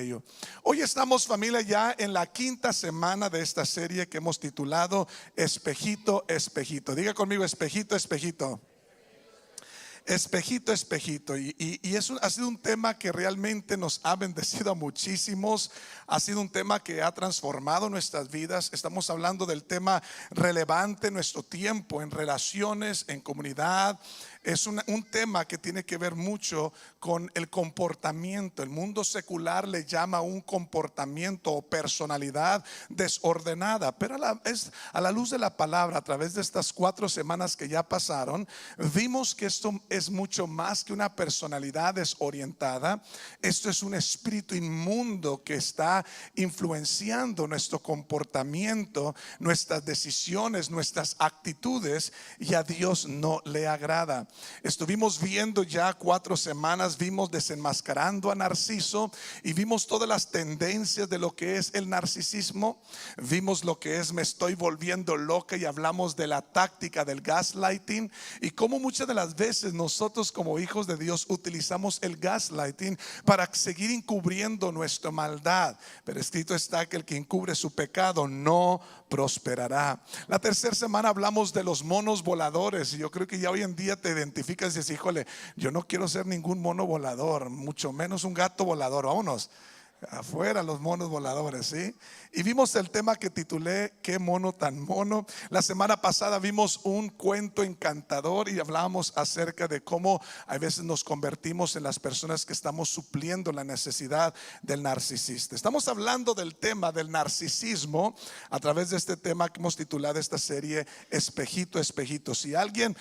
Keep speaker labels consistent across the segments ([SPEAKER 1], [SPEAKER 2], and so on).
[SPEAKER 1] ello. Hoy estamos, familia, ya en la quinta semana de esta serie que hemos titulado Espejito, Espejito. Diga conmigo, espejito, espejito. Espejito, espejito. Ha sido un tema que realmente nos ha bendecido a muchísimos. Ha sido un tema que ha transformado nuestras vidas. Estamos hablando del tema relevante en nuestro tiempo, en relaciones, en comunidad. Es un tema que tiene que ver mucho con el comportamiento. El mundo secular le llama un comportamiento o personalidad desordenada, pero a la luz de la palabra, a través de estas 4 semanas que ya pasaron, vimos que esto es mucho más que una personalidad desorientada. Esto es un espíritu inmundo que está influenciando nuestro comportamiento, nuestras decisiones, nuestras actitudes, y a Dios no le agrada. Estuvimos viendo ya 4 semanas, vimos desenmascarando a Narciso y vimos todas las tendencias de lo que es el narcisismo. Vimos lo que es me estoy volviendo loca y hablamos de la táctica del gaslighting y cómo muchas de las veces nosotros como hijos de Dios utilizamos el gaslighting para seguir encubriendo nuestra maldad. Pero escrito está que el que encubre su pecado no prosperará. La tercera semana hablamos de los monos voladores y yo creo que ya hoy en día te identificas y dices, híjole, yo no quiero ser ningún mono volador, mucho menos un gato volador. Vámonos afuera los monos voladores, ¿sí? Y vimos el tema que titulé ¿Qué mono tan mono? La semana pasada vimos un cuento encantador y hablábamos acerca de cómo a veces nos convertimos en las personas que estamos supliendo la necesidad del narcisista. Estamos hablando del tema del narcisismo a través de este tema que hemos titulado esta serie Espejito, Espejito. Si alguien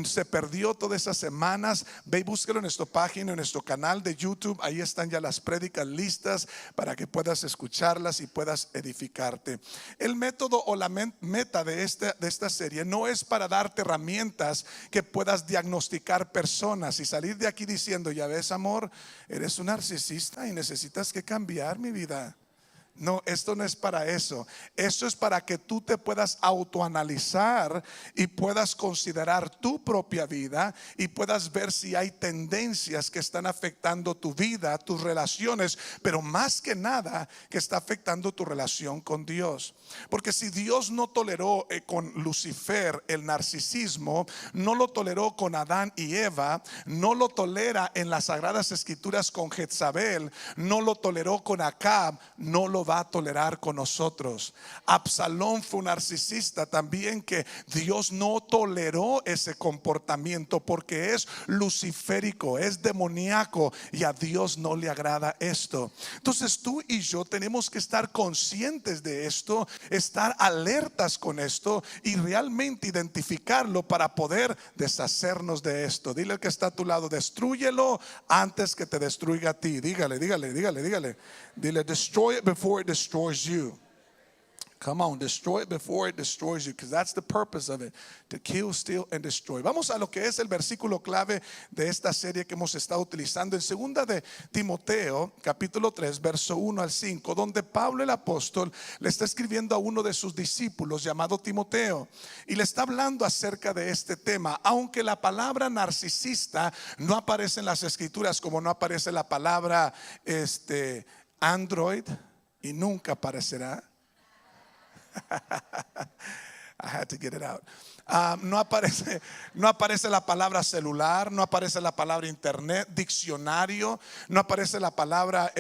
[SPEAKER 1] se perdió todas esas semanas, ve y búsquelo en nuestra página, en nuestro canal de YouTube. Ahí están ya las prédicas listas para que puedas escucharlas y puedas edificarte. El método o la meta de esta serie no es para darte herramientas que puedas diagnosticar personas y salir de aquí diciendo, ya ves, amor, eres un narcisista y necesitas que cambiar mi vida. No, esto no es para eso. Esto es para que tú te puedas autoanalizar y puedas considerar tu propia vida y puedas ver si hay tendencias que están afectando tu vida, tus relaciones, pero más que nada que está afectando tu relación con Dios. Porque si Dios no toleró con Lucifer el narcisismo, no lo toleró con Adán y Eva, no lo tolera en las Sagradas Escrituras con Jezabel, no lo toleró con Acab, no lo va a tolerar con nosotros. Absalón fue un narcisista también que Dios no toleró ese comportamiento porque es luciférico, es demoníaco y a Dios no le agrada esto. Entonces tú y yo tenemos que estar conscientes de esto, estar alertas con esto y realmente identificarlo para poder deshacernos de esto. Dile al que está a tu lado, destrúyelo antes que te destruya a ti. Dígale, dile, destroy it before it destroys you. Come on, destroy it before it destroys you, because that's the purpose of it, to kill, steal and destroy. Vamos a lo que es el versículo clave de esta serie que hemos estado utilizando en segunda de Timoteo, capítulo 3, verso 1 al 5, donde Pablo el apóstol le está escribiendo a uno de sus discípulos llamado Timoteo y le está hablando acerca de este tema. Aunque la palabra narcisista no aparece en las escrituras, como no aparece la palabra Android y nunca aparecerá. I had to get it out. No aparece la palabra celular, no aparece la palabra internet, diccionario, no aparece la palabra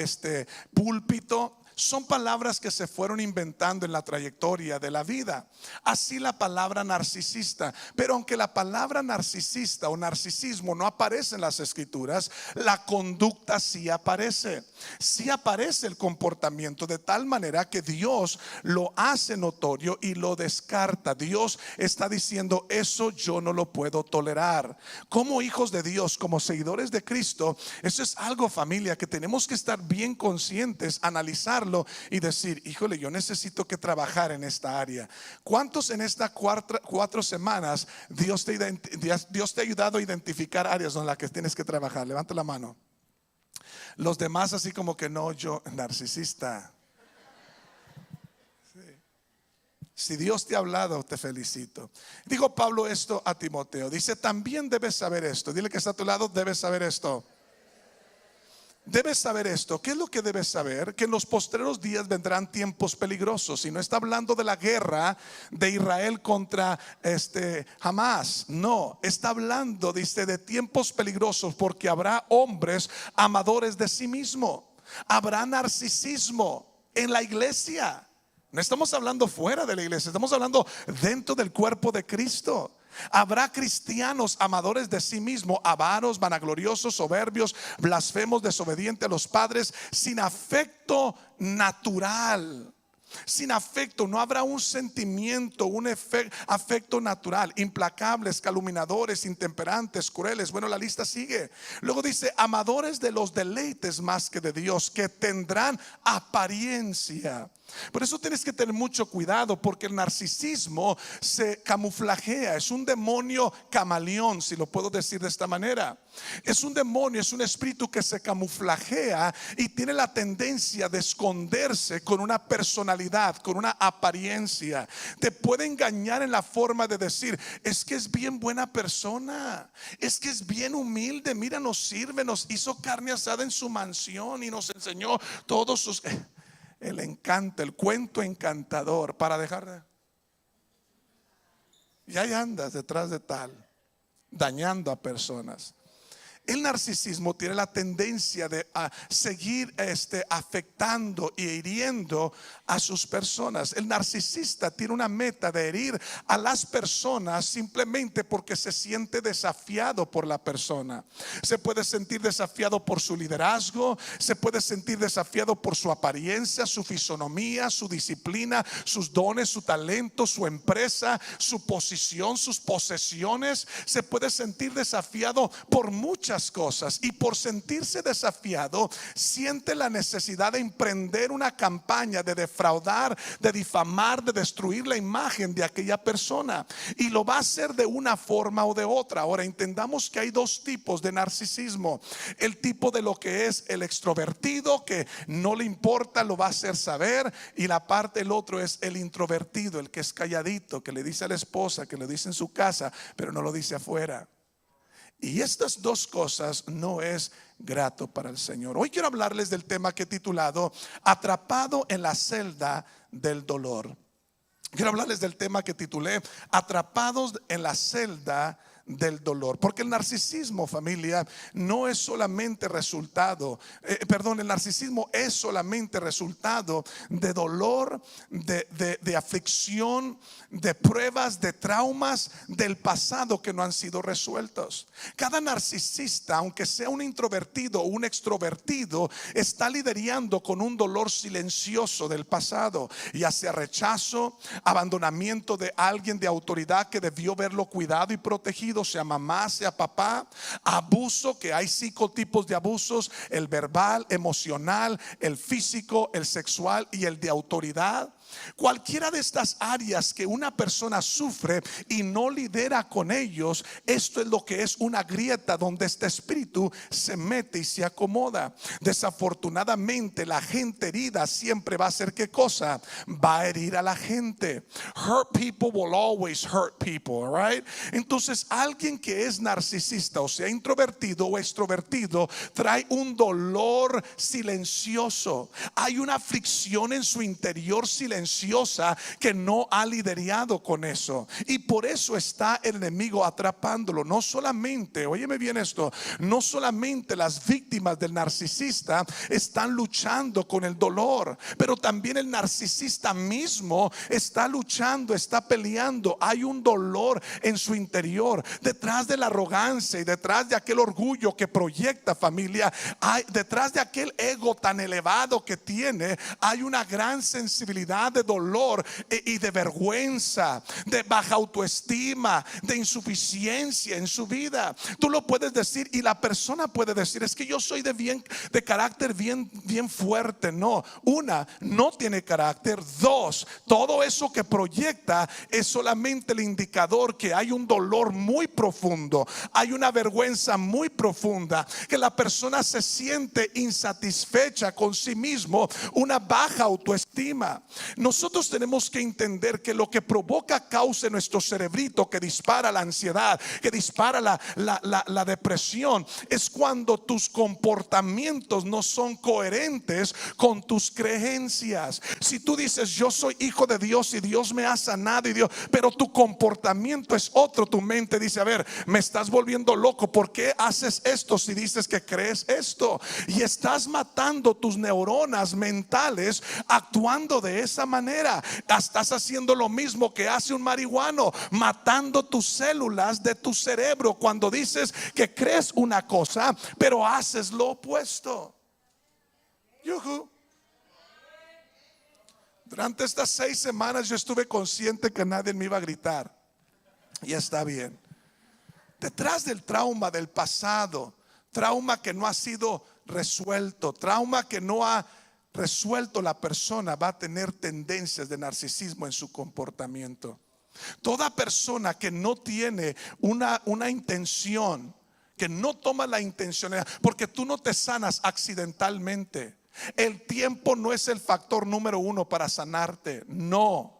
[SPEAKER 1] púlpito. Son palabras que se fueron inventando en la trayectoria de la vida. Así la palabra narcisista. Pero aunque la palabra narcisista o narcisismo no aparece en las escrituras, la conducta sí aparece. Sí aparece el comportamiento, de tal manera que Dios lo hace notorio y lo descarta. Dios está diciendo, eso yo no lo puedo tolerar. Como hijos de Dios, como seguidores de Cristo, eso es algo, familia, que tenemos que estar bien conscientes, analizar y decir, híjole, yo necesito que trabajar en esta área. ¿Cuántos en estas 4 semanas Dios te ha ayudado a identificar áreas en las que tienes que trabajar? Levanta la mano. Los demás así como que no, yo narcisista. Sí. Si Dios te ha hablado, te felicito. Dijo Pablo esto a Timoteo. Dice, también debes saber esto. Dile que está a tu lado, debes saber esto. Debes saber esto. ¿Qué es lo que debes saber? Que en los postreros días vendrán tiempos peligrosos. Y no está hablando de la guerra de Israel contra Hamás. No, está hablando, dice, de tiempos peligrosos, porque habrá hombres amadores de sí mismo. Habrá narcisismo en la iglesia. No estamos hablando fuera de la iglesia, estamos hablando dentro del cuerpo de Cristo. Habrá cristianos amadores de sí mismos, avaros, vanagloriosos, soberbios, blasfemos, desobedientes a los padres, sin afecto natural. Sin afecto, no habrá un sentimiento, un afecto natural. Implacables, calumniadores, intemperantes, crueles. Bueno, la lista sigue. Luego dice, amadores de los deleites más que de Dios, que tendrán apariencia. Por eso tienes que tener mucho cuidado, porque el narcisismo se camuflajea. Es un demonio camaleón, si lo puedo decir de esta manera. Es un demonio, es un espíritu que se camuflajea y tiene la tendencia de esconderse con una personalidad, con una apariencia. Te puede engañar en la forma de decir, es que es bien buena persona, es que es bien humilde, mira, nos sirve, nos hizo carne asada en su mansión y nos enseñó todos sus... El encanto, el cuento encantador para dejar de... Y ahí andas detrás de tal, dañando a personas. El narcisismo tiene la tendencia de seguir afectando y hiriendo a sus personas. El narcisista tiene una meta de herir a las personas simplemente porque se siente desafiado por la persona. Se puede sentir desafiado por su liderazgo, se puede sentir desafiado por su apariencia, su fisonomía, su disciplina, sus dones, su talento, su empresa, su posición, sus posesiones. Se puede sentir desafiado por muchas cosas, y por sentirse desafiado siente la necesidad de emprender una campaña de defraudar, de difamar, de destruir la imagen de aquella persona, y lo va a hacer de una forma o de otra. Ahora entendamos que hay dos tipos de narcisismo: el tipo de lo que es el extrovertido, que no le importa, lo va a hacer saber, y la parte del otro es el introvertido, el que es calladito, que le dice a la esposa, que le dice en su casa, pero no lo dice afuera. Y estas dos cosas no es grato para el Señor. Hoy quiero hablarles del tema que he titulado Atrapado en la celda del dolor. Quiero hablarles del tema que titulé Atrapados en la celda del dolor. Porque el narcisismo, familia, no es solamente resultado, el narcisismo es solamente resultado de dolor, de aflicción, de pruebas, de traumas del pasado que no han sido resueltos. Cada narcisista, aunque sea un introvertido o un extrovertido, está lidiando con un dolor silencioso del pasado, ya sea rechazo, abandonamiento de alguien de autoridad que debió verlo cuidado y protegido, sea mamá, sea papá, abuso, que hay 5 tipos de abusos: el verbal, emocional, el físico, el sexual y el de autoridad. Cualquiera de estas áreas que una persona sufre y no lidera con ellos, esto es lo que es una grieta donde este espíritu se mete y se acomoda. Desafortunadamente, la gente herida siempre va a hacer ¿qué cosa? Va a herir a la gente. Hurt people will always hurt people, right? Entonces, alguien que es narcisista, o sea, introvertido o extrovertido, trae un dolor silencioso. Hay una aflicción en su interior silenciosa que no ha lidiado con eso, y por eso está el enemigo atrapándolo. No solamente, óyeme bien esto, no solamente las víctimas del narcisista están luchando con el dolor, pero también el narcisista mismo está luchando, está peleando. Hay un dolor en su interior. Detrás de la arrogancia y detrás de aquel orgullo que proyecta, familia, detrás de aquel ego tan elevado que tiene, hay una gran sensibilidad de dolor y de vergüenza, de baja autoestima, de insuficiencia en su vida. Tú lo puedes decir y la persona puede decir: es que yo soy de carácter bien fuerte. No, no tiene carácter. 2, todo eso que proyecta es solamente el indicador que hay un dolor muy profundo, hay una vergüenza muy profunda, que la persona se siente insatisfecha con sí mismo, una baja autoestima. Nosotros tenemos que entender que lo que provoca causa en nuestro cerebrito, que dispara la ansiedad, que dispara la depresión, es cuando tus comportamientos no son coherentes con tus creencias. Si tú dices yo soy hijo de Dios y Dios me ha sanado y Dios, pero tu comportamiento es otro, tu mente dice, a ver, me estás volviendo loco, ¿por qué haces esto si dices que crees esto? Y estás matando tus neuronas mentales actuando de esa manera. Estás haciendo lo mismo que hace un marihuano, matando tus células de tu cerebro cuando dices que crees una cosa pero haces lo opuesto. Yuhu. Durante estas 6 semanas yo estuve consciente que nadie me iba a gritar, y está bien. Detrás del trauma del pasado, trauma que no ha sido resuelto, trauma que no ha resuelto la persona, va a tener tendencias de narcisismo en su comportamiento. Toda persona que no tiene una intención, que no toma la intencionalidad, porque tú no te sanas accidentalmente. El tiempo no es el factor número 1 para sanarte, no.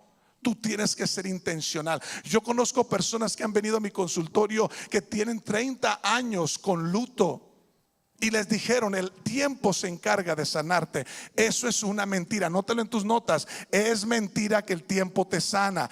[SPEAKER 1] Tú tienes que ser intencional. Yo conozco personas que han venido a mi consultorio que tienen 30 años con luto y les dijeron el tiempo se encarga de sanarte. Eso es una mentira, anótalo en tus notas. Es mentira que el tiempo te sana.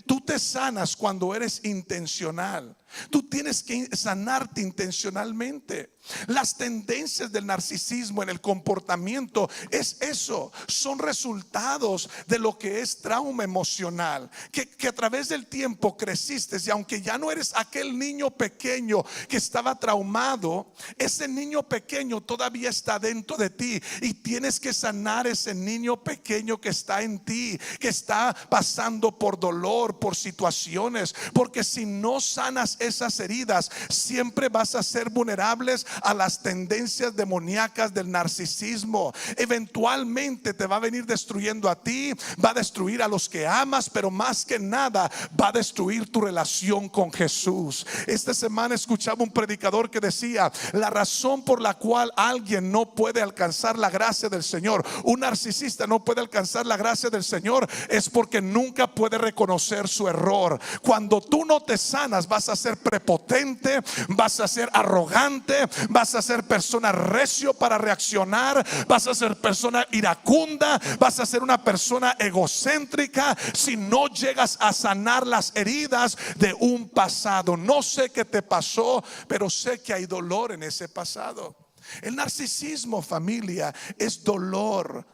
[SPEAKER 1] Tú te sanas cuando eres intencional. Tú tienes que sanarte intencionalmente. Las tendencias del narcisismo en el comportamiento es eso, son resultados de lo que es trauma emocional, que a través del tiempo creciste, y aunque ya no eres aquel niño pequeño que estaba traumado, ese niño pequeño todavía está dentro de ti y tienes que sanar ese niño pequeño que está en ti, que está pasando por dolor, por situaciones, porque si no sanas esas heridas, siempre vas a ser vulnerables a las tendencias demoníacas del narcisismo. Eventualmente te va a venir destruyendo a ti, va a destruir a los que amas, pero más que nada va a destruir tu relación con Jesús. Esta semana escuchaba un predicador que decía: la razón por la cual alguien no puede alcanzar la gracia del Señor, un narcisista no puede alcanzar la gracia del Señor, es porque nunca puede reconocer su error. Cuando tú no te sanas, vas a ser prepotente, vas a ser arrogante, vas a ser persona recio para reaccionar, vas a ser persona iracunda, vas a ser una persona egocéntrica si no llegas a sanar las heridas de un pasado. No sé qué te pasó, pero sé que hay dolor en ese pasado. El narcisismo, familia, es dolor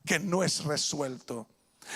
[SPEAKER 1] que no es resuelto.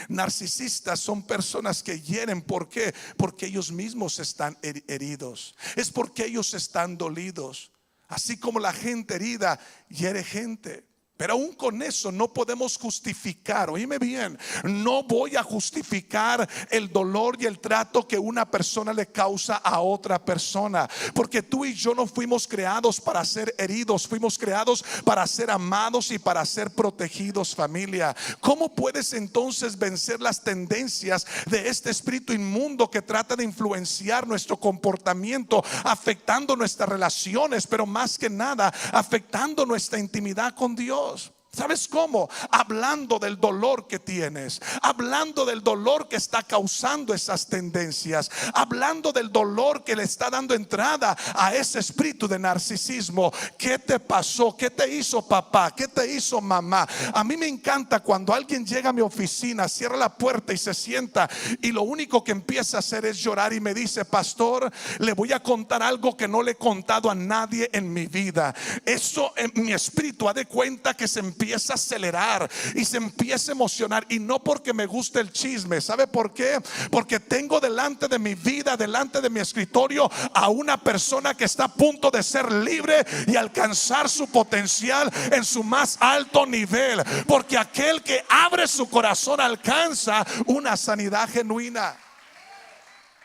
[SPEAKER 1] Narcisistas son personas que hieren. ¿Por qué? Porque ellos mismos están heridos. Es porque ellos están dolidos. Así como la gente herida hiere gente. Pero aún con eso no podemos justificar, oíme bien, no voy a justificar el dolor y el trato que una persona le causa a otra persona, porque tú y yo no fuimos creados para ser heridos, fuimos creados para ser amados y para ser protegidos, familia. ¿Cómo puedes entonces vencer las tendencias de este espíritu inmundo que trata de influenciar nuestro comportamiento, afectando nuestras relaciones, pero más que nada afectando nuestra intimidad con Dios? ¿Sabes cómo? Hablando del dolor que tienes, hablando del dolor que está causando esas tendencias, hablando del dolor que le está dando entrada a ese espíritu de narcisismo. ¿Qué te pasó? ¿Qué te hizo papá? ¿Qué te hizo mamá? A mí me encanta cuando alguien llega a mi oficina, cierra la puerta y se sienta, y lo único que empieza a hacer es llorar y me dice: pastor, le voy a contar algo que no le he contado a nadie en mi vida. Eso en mi espíritu ha de cuenta que se empieza a acelerar y se empieza a emocionar, y no porque me guste el chisme. ¿Sabe por qué? Porque tengo delante de mi vida, delante de mi escritorio, a una persona que está a punto de ser libre y alcanzar su potencial en su más alto nivel, porque aquel que abre su corazón alcanza una sanidad genuina.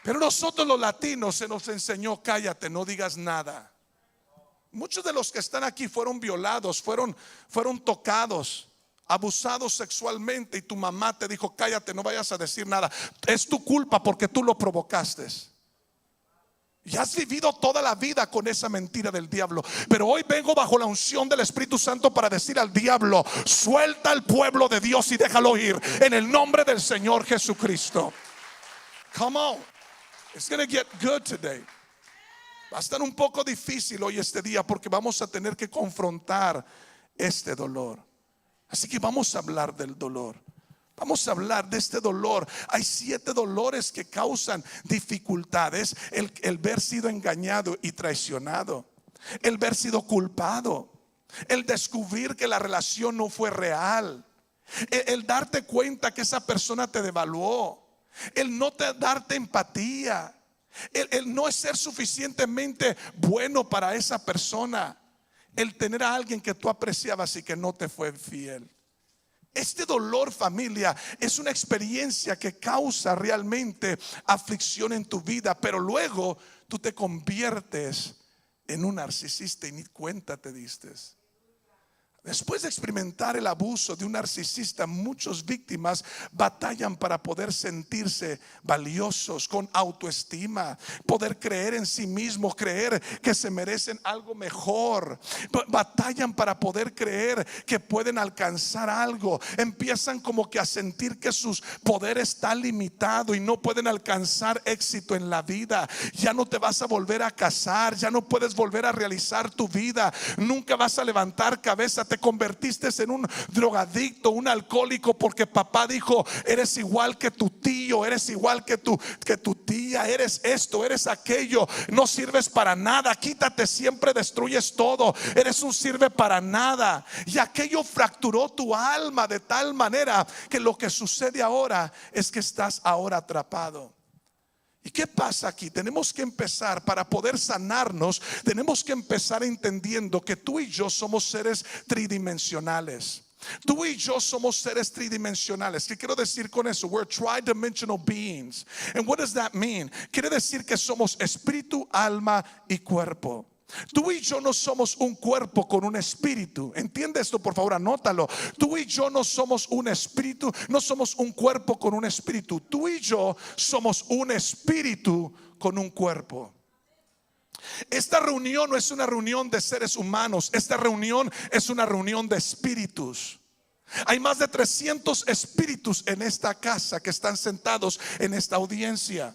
[SPEAKER 1] Pero nosotros los latinos se nos enseñó: cállate, no digas nada. Muchos de los que están aquí fueron violados, fueron tocados, abusados sexualmente, y tu mamá te dijo: cállate, no vayas a decir nada. Es tu culpa porque tú lo provocaste. Y has vivido toda la vida con esa mentira del diablo. Pero hoy vengo bajo la unción del Espíritu Santo para decir al diablo: suelta al pueblo de Dios y déjalo ir en el nombre del Señor Jesucristo. Come on. It's gonna get good today. Va a estar un poco difícil hoy este día porque vamos a tener que confrontar este dolor. Así que vamos a hablar del dolor. Vamos a hablar de este dolor. Hay 7 dolores que causan dificultades: el ver sido engañado y traicionado, el ver sido culpado, el descubrir que la relación no fue real, el darte cuenta que esa persona te devaluó, el no darte empatía, el no ser suficientemente bueno para esa persona, el tener a alguien que tú apreciabas y que no te fue fiel. Este dolor, familia, es una experiencia que causa realmente aflicción en tu vida, pero luego tú te conviertes en un narcisista y ni cuenta te diste. Después de experimentar el abuso de un narcisista, muchas víctimas batallan para poder sentirse valiosos, con autoestima, poder creer en sí mismos, creer que se merecen algo mejor. Batallan para poder creer que pueden alcanzar algo. Empiezan como que a sentir que su poder está limitado y no pueden alcanzar éxito en la vida. Ya no te vas a volver a casar, ya no puedes volver a realizar tu vida, nunca vas a levantar cabeza. Te convertiste en un drogadicto, un alcohólico, porque papá dijo: eres igual que tu tío, eres igual que tu tía, eres esto, eres aquello, no sirves para nada, quítate, siempre destruyes todo, eres un sirve para nada. Y aquello fracturó tu alma de tal manera que lo que sucede ahora es que estás ahora atrapado. ¿Y qué pasa aquí? Tenemos que empezar, para poder sanarnos, tenemos que empezar entendiendo que tú y yo somos seres tridimensionales. Tú y yo somos seres tridimensionales. ¿Qué quiero decir con eso? We're tridimensional beings. And what does that mean? Quiere decir que somos espíritu, alma y cuerpo. Tú y yo no somos un cuerpo con un espíritu. Entiende esto, por favor, anótalo. Tú y yo no somos un espíritu, no somos un cuerpo con un espíritu. Tú y yo somos un espíritu con un cuerpo. Esta reunión no es una reunión de seres humanos. Esta reunión es una reunión de espíritus. Hay más de 300 espíritus en esta casa que están sentados en esta audiencia,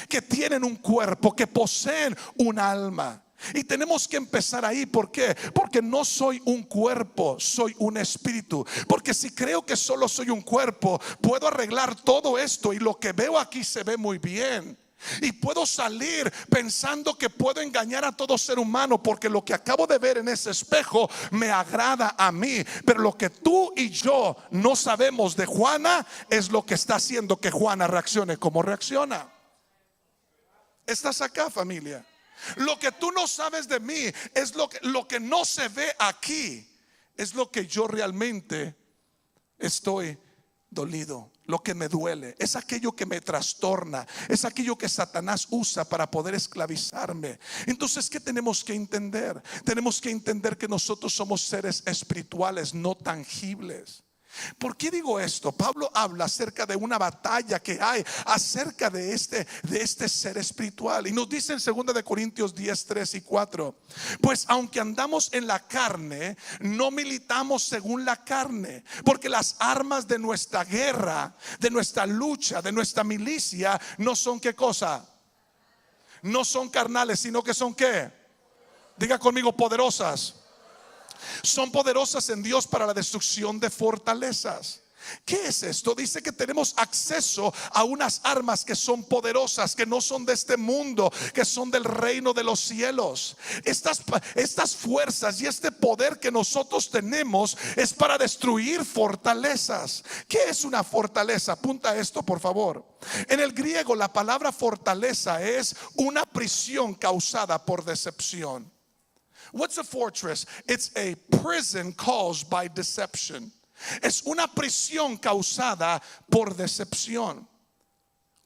[SPEAKER 1] que tienen un cuerpo, que poseen un alma. Y tenemos que empezar ahí. ¿Por qué? Porque no soy un cuerpo, soy un espíritu. Porque si creo que solo soy un cuerpo, puedo arreglar todo esto y lo que veo aquí se ve muy bien. Y puedo salir pensando que puedo engañar a todo ser humano, porque lo que acabo de ver en ese espejo me agrada a mí. Pero lo que tú y yo no sabemos de Juana es lo que está haciendo que Juana reaccione como reacciona. ¿Estás acá, familia? Lo que tú no sabes de mí es lo que no se ve aquí, es lo que yo realmente estoy dolido. Lo que me duele es aquello que me trastorna, es aquello que Satanás usa para poder esclavizarme. Entonces, ¿qué tenemos que entender? Tenemos que entender que nosotros somos seres espirituales, no tangibles. ¿Por qué digo esto? Pablo habla acerca de una batalla que hay acerca de este ser espiritual, y nos dice en 2 de Corintios 10, 3 y 4: pues aunque andamos en la carne, no militamos según la carne, porque las armas de nuestra guerra, de nuestra lucha, de nuestra milicia, no son ¿qué cosa? No son carnales, sino que son ¿qué? Diga conmigo: poderosas. Son poderosas en Dios para la destrucción de fortalezas. ¿Qué es esto? Dice que tenemos acceso a unas armas que son poderosas, que no son de este mundo, que son del reino de los cielos. Estas fuerzas y este poder que nosotros tenemos es para destruir fortalezas. ¿Qué es una fortaleza? Apunta esto, por favor. En el griego, la palabra fortaleza es una prisión causada por decepción. What's a fortress? It's a prison caused by deception. Es una prisión causada por decepción.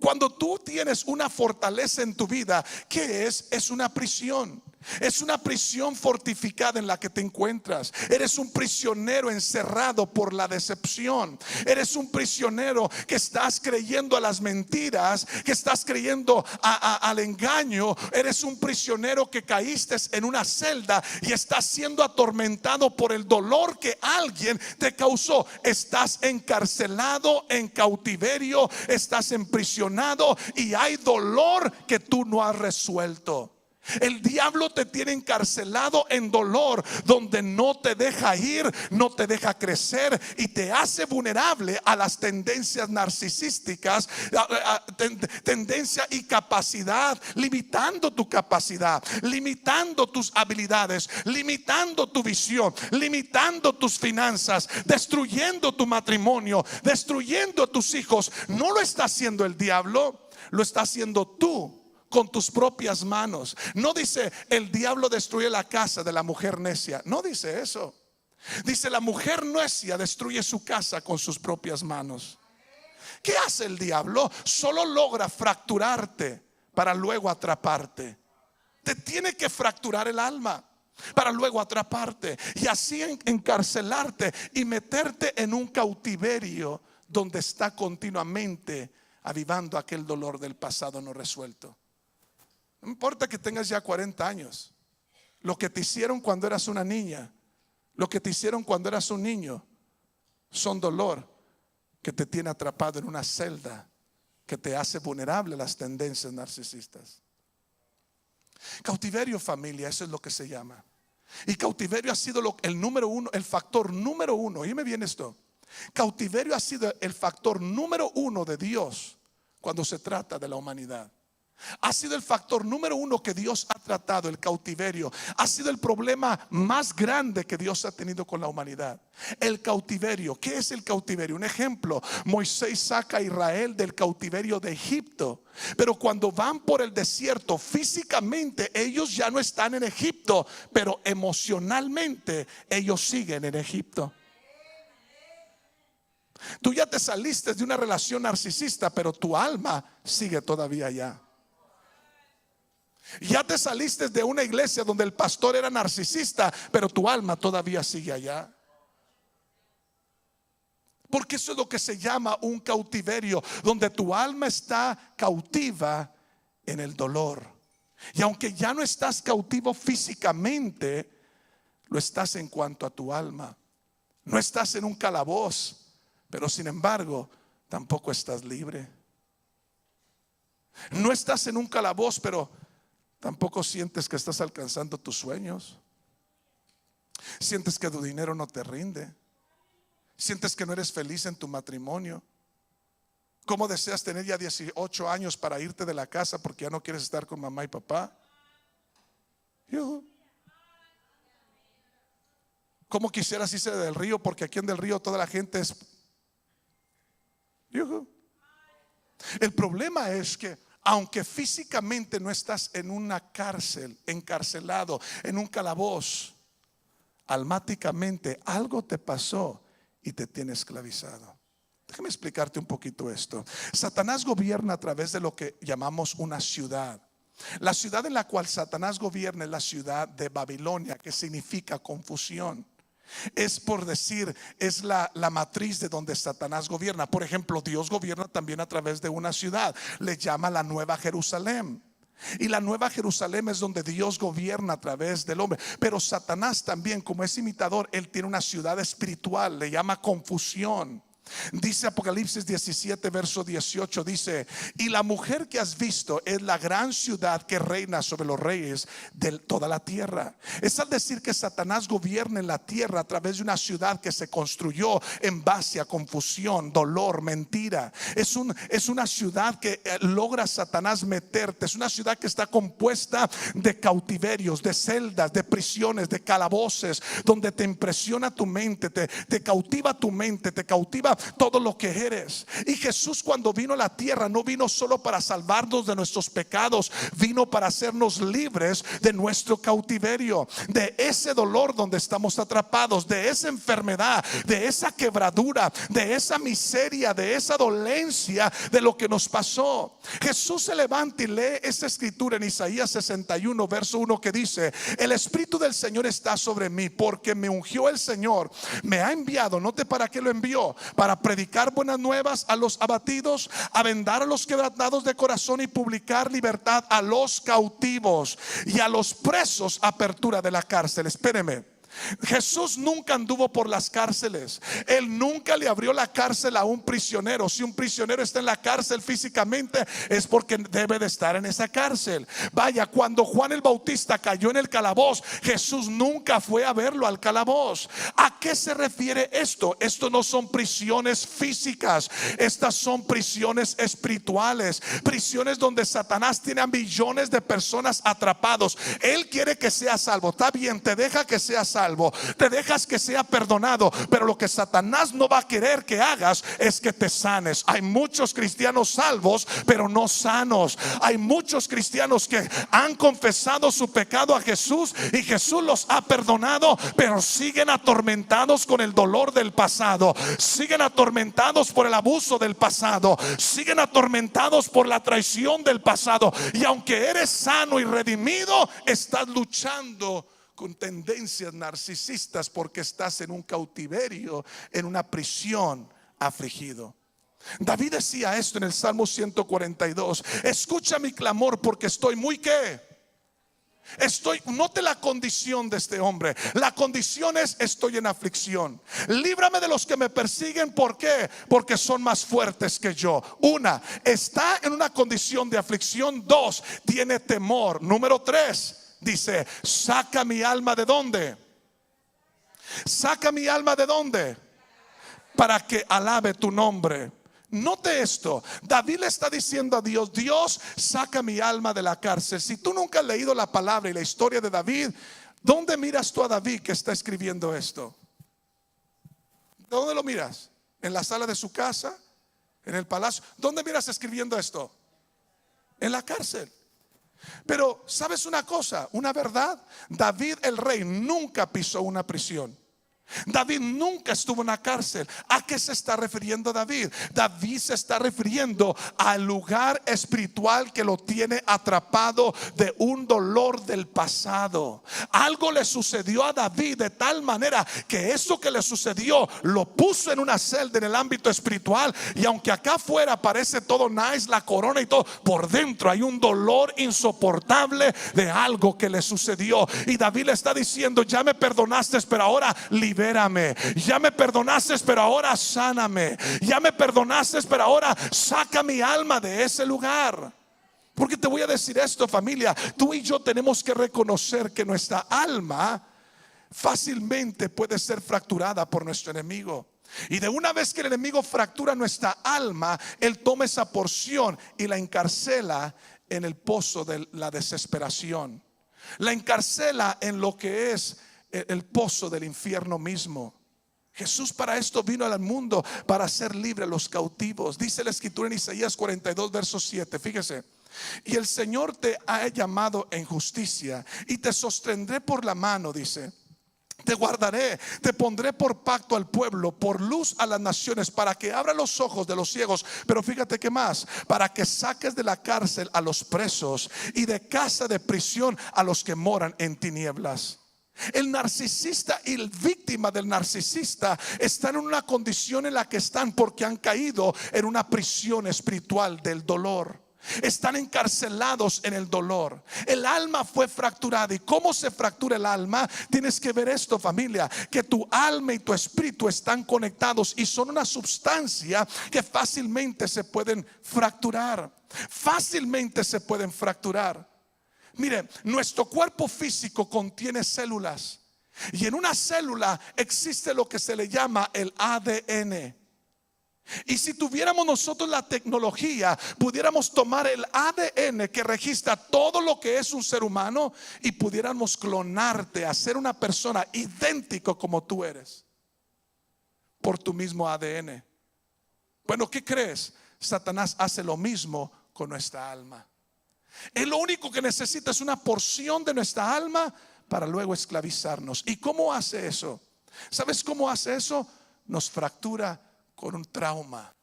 [SPEAKER 1] Cuando tú tienes una fortaleza en tu vida, ¿qué es? Es una prisión. Es una prisión fortificada en la que te encuentras. Eres un prisionero encerrado por la decepción. Eres un prisionero que estás creyendo a las mentiras, que estás creyendo al engaño. Eres un prisionero que caíste en una celda y estás siendo atormentado por el dolor que alguien te causó. Estás encarcelado, en cautiverio, estás emprisionado y hay dolor que tú no has resuelto. El diablo te tiene encarcelado en dolor, donde no te deja ir, no te deja crecer y te hace vulnerable a las tendencias narcisísticas, tendencia y capacidad, limitando tu capacidad, limitando tus habilidades, limitando tu visión, limitando tus finanzas, destruyendo tu matrimonio, destruyendo a tus hijos. No lo está haciendo el diablo, lo está haciendo tú con tus propias manos. No dice el diablo destruye la casa de la mujer necia. No dice eso. Dice la mujer necia destruye su casa con sus propias manos. ¿Qué hace el diablo? Solo logra fracturarte para luego atraparte. Te tiene que fracturar el alma para luego atraparte y así encarcelarte y meterte en un cautiverio donde está continuamente avivando aquel dolor del pasado no resuelto. No importa que tengas ya 40 años. Lo que te hicieron cuando eras una niña, lo que te hicieron cuando eras un niño, son dolor que te tiene atrapado en una celda, que te hace vulnerable a las tendencias narcisistas. Cautiverio, familia, eso es lo que se llama. Y cautiverio ha sido el número uno, el factor número uno. Oíme bien esto. Cautiverio ha sido el factor número uno de Dios cuando se trata de la humanidad. Ha sido el factor número uno que Dios ha tratado. El cautiverio ha sido el problema más grande que Dios ha tenido con la humanidad. El cautiverio. ¿Qué es el cautiverio? Un ejemplo: Moisés saca a Israel del cautiverio de Egipto, pero cuando van por el desierto, físicamente ellos ya no están en Egipto, pero emocionalmente ellos siguen en Egipto. Tú ya te saliste de una relación narcisista, pero tu alma sigue todavía allá. Ya te saliste de una iglesia donde el pastor era narcisista, pero tu alma todavía sigue allá. Porque eso es lo que se llama un cautiverio, donde tu alma está cautiva en el dolor. Y aunque ya no estás cautivo físicamente, lo estás en cuanto a tu alma. No estás en un calabozo, pero sin embargo tampoco estás libre. No estás en un calabozo, pero tampoco sientes que estás alcanzando tus sueños. Sientes que tu dinero no te rinde. Sientes que no eres feliz en tu matrimonio. ¿Cómo deseas tener ya 18 años para irte de la casa porque ya no quieres estar con mamá y papá? ¿Cómo quisieras irse del Río? Porque aquí en Del Río toda la gente es. El problema es que aunque físicamente no estás en una cárcel, encarcelado, en un calabozo, almáticamente algo te pasó y te tiene esclavizado. Déjame explicarte un poquito esto. Satanás gobierna a través de lo que llamamos una ciudad. La ciudad en la cual Satanás gobierna es la ciudad de Babilonia, que significa confusión. Es por decir, es la matriz de donde Satanás gobierna. Por ejemplo, Dios gobierna también a través de una ciudad, le llama la Nueva Jerusalén. Y la Nueva Jerusalén es donde Dios gobierna a través del hombre. Pero Satanás también, como es imitador, él tiene una ciudad espiritual, le llama confusión. Dice Apocalipsis 17 verso 18, dice: y la mujer que has visto es la gran ciudad que reina sobre los reyes de toda la tierra. Es al decir que Satanás gobierna en la tierra a través de una ciudad que se construyó en base a confusión, dolor, mentira. Es una ciudad que logra Satanás meterte. Es una ciudad que está compuesta de cautiverios, de celdas, de prisiones, de calabozos, donde te impresiona tu mente, te cautiva tu mente, te cautiva todo lo que eres. Y Jesús, cuando vino a la tierra, no vino solo para salvarnos de nuestros pecados, vino para hacernos libres de nuestro cautiverio, de ese dolor donde estamos atrapados, de esa enfermedad, de esa quebradura, de esa miseria, de esa dolencia, de lo que nos pasó. Jesús se levanta y lee esta escritura en Isaías 61 verso 1, que dice: el Espíritu del Señor está sobre mí, porque me ungió el Señor, me ha enviado. Note para qué lo envió: para predicar buenas nuevas a los abatidos, a vendar a los quebrantados de corazón, y publicar libertad a los cautivos, y a los presos apertura de la cárcel. Espéreme. Jesús nunca anduvo por las cárceles. Él nunca le abrió la cárcel a un prisionero. Si un prisionero está en la cárcel físicamente, es porque debe de estar en esa cárcel. Vaya, cuando Juan el Bautista cayó en el calabozo, Jesús nunca fue a verlo al calabozo. ¿A qué se refiere esto? Esto no son prisiones físicas, estas son prisiones espirituales, prisiones donde Satanás tiene a millones de personas atrapados. Él quiere que seas salvo. Está bien, te deja que seas salvo, te dejas que sea perdonado, pero lo que Satanás no va a querer que hagas es que te sanes. Hay muchos cristianos salvos pero no sanos. Hay muchos cristianos que han confesado su pecado a Jesús y Jesús los ha perdonado, pero siguen atormentados con el dolor del pasado, siguen atormentados por el abuso del pasado, siguen atormentados por la traición del pasado. Y aunque eres sano y redimido, estás luchando con tendencias narcisistas, porque estás en un cautiverio, en una prisión, afligido. David decía esto en el Salmo 142: escucha mi clamor, porque estoy muy ¿qué? Note la condición de este hombre. La condición es: estoy en aflicción. Líbrame de los que me persiguen. ¿Por qué? Porque son más fuertes que yo. Una, está en una condición de aflicción. Dos, tiene temor. Número tres, dice: saca mi alma ¿de dónde? Saca mi alma ¿de dónde? Para que alabe tu nombre. Note esto: David le está diciendo a Dios: Dios, saca mi alma de la cárcel. Si tú nunca has leído la palabra y la historia de David, ¿dónde miras tú a David que está escribiendo esto? ¿Dónde lo miras? ¿En la sala de su casa? ¿En el palacio? ¿Dónde miras escribiendo esto? En la cárcel. Pero ¿sabes una cosa? Una verdad: David el rey nunca pisó una prisión. David nunca estuvo en la cárcel. ¿A qué se está refiriendo David? David se está refiriendo al lugar espiritual que lo tiene atrapado de un dolor del pasado. Algo le sucedió a David de tal manera que eso que le sucedió lo puso en una celda en el ámbito espiritual. Y aunque acá afuera parece todo nice, la corona y todo, por dentro hay un dolor insoportable de algo que le sucedió. Y David le está diciendo: ya me perdonaste, pero ahora libérame. Ya me perdonaste, pero ahora sáname. Ya me perdonaste, pero ahora saca mi alma de ese lugar. Porque te voy a decir esto, familia: tú y yo tenemos que reconocer que nuestra alma fácilmente puede ser fracturada por nuestro enemigo. Y de una vez que el enemigo fractura nuestra alma, él toma esa porción y la encarcela en el pozo de la desesperación. La encarcela en lo que es el pozo del infierno mismo. Jesús para esto vino al mundo, para hacer libre a los cautivos. Dice la escritura en Isaías 42 verso 7, fíjese: y el Señor te ha llamado en justicia, y te sostendré por la mano, dice. Te guardaré, te pondré por pacto al pueblo, por luz a las naciones, para que abra los ojos de los ciegos. Pero fíjate que más: para que saques de la cárcel a los presos, y de casa de prisión a los que moran en tinieblas. El narcisista y la víctima del narcisista están en una condición en la que están porque han caído en una prisión espiritual del dolor. Están encarcelados en el dolor. El alma fue fracturada. ¿Y cómo se fractura el alma? Tienes que ver esto, familia: que tu alma y tu espíritu están conectados y son una sustancia que fácilmente se pueden fracturar. Fácilmente se pueden fracturar. Mire, nuestro cuerpo físico contiene células, y en una célula existe lo que se le llama el ADN. Y si tuviéramos nosotros la tecnología, pudiéramos tomar el ADN que registra todo lo que es un ser humano y pudiéramos clonarte, hacer una persona idéntico como tú eres, por tu mismo ADN. Bueno, ¿qué crees? Satanás hace lo mismo con nuestra alma. Él lo único que necesita es una porción de nuestra alma para luego esclavizarnos. ¿Y cómo hace eso? ¿Sabes cómo hace eso? Nos fractura con un trauma,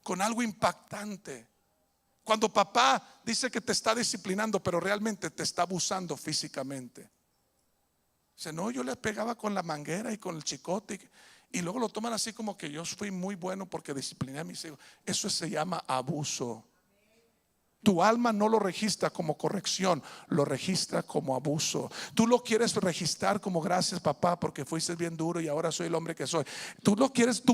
[SPEAKER 1] con algo impactante. Cuando papá dice que te está disciplinando, pero realmente te está abusando físicamente. Dice, no, yo le pegaba con la manguera y con el chicote. Y luego lo toman así como que yo fui muy bueno porque discipliné a mis hijos. Eso se llama abuso. Tu alma no lo registra como corrección, lo registra como abuso. Tú lo quieres registrar como gracias papá porque fuiste bien duro y ahora soy el hombre que soy. Tú